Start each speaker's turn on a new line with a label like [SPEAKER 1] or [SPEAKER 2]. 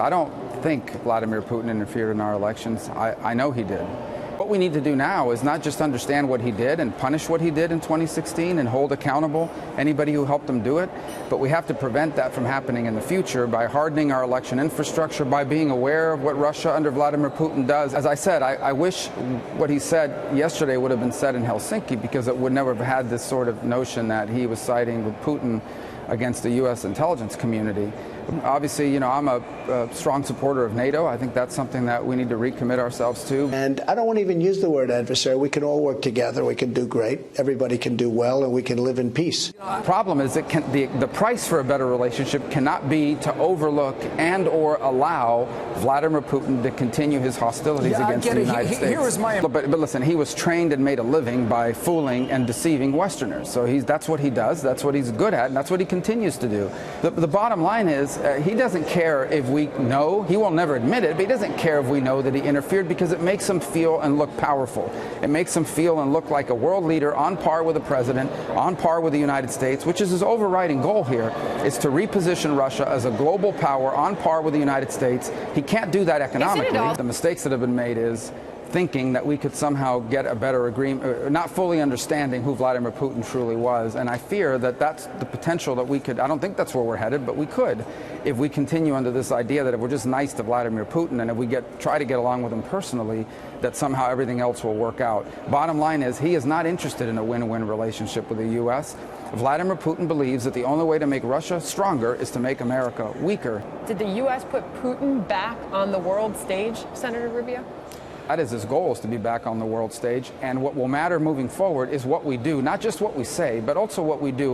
[SPEAKER 1] I don't think Vladimir Putin interfered in our elections. I know he did. What we need to do now is not just understand what he did and punish what he did in 2016 and hold accountable anybody who helped him do it, but we have to prevent that from happening in the future by hardening our election infrastructure, by being aware of what Russia under Vladimir Putin does. As I said, I wish what he said yesterday would have been said in Helsinki, because it would never have had this sort of notion that he was siding with Putin against the U.S. intelligence community. Obviously, I'm a strong supporter of NATO. I think that's something that we need to recommit ourselves to.
[SPEAKER 2] And I don't want to even use the word adversary. We can all work together. We can do great. Everybody can do well, and we can live in peace.
[SPEAKER 1] The problem is the price for a better relationship cannot be to overlook and or allow Vladimir Putin to continue his hostilities against the United States. But listen, he was trained and made a living by fooling and deceiving Westerners. So that's what he does. That's what he's good at, and that's what he continues to do. The bottom line is he doesn't care if we know. He will never admit it, but he doesn't care if we know that he interfered, because it makes him feel and look powerful. It makes him feel and look like a world leader on par with the president, on par with the United States, which is his overriding goal here, is to reposition Russia as a global power on par with the United States. He can't do that economically. The mistakes that have been made is thinking that we could somehow get a better agreement, not fully understanding who Vladimir Putin truly was. And I fear that that's the potential that we could, I don't think that's where we're headed, but we could, if we continue under this idea that if we're just nice to Vladimir Putin and if we try to get along with him personally, that somehow everything else will work out. Bottom line is, he is not interested in a win-win relationship with the U.S. Vladimir Putin believes that the only way to make Russia stronger is to make America weaker.
[SPEAKER 3] Did the U.S. put Putin back on the world stage, Senator Rubio?
[SPEAKER 1] That is his goal, is to be back on the world stage. And what will matter moving forward is what we do, not just what we say, but also what we do.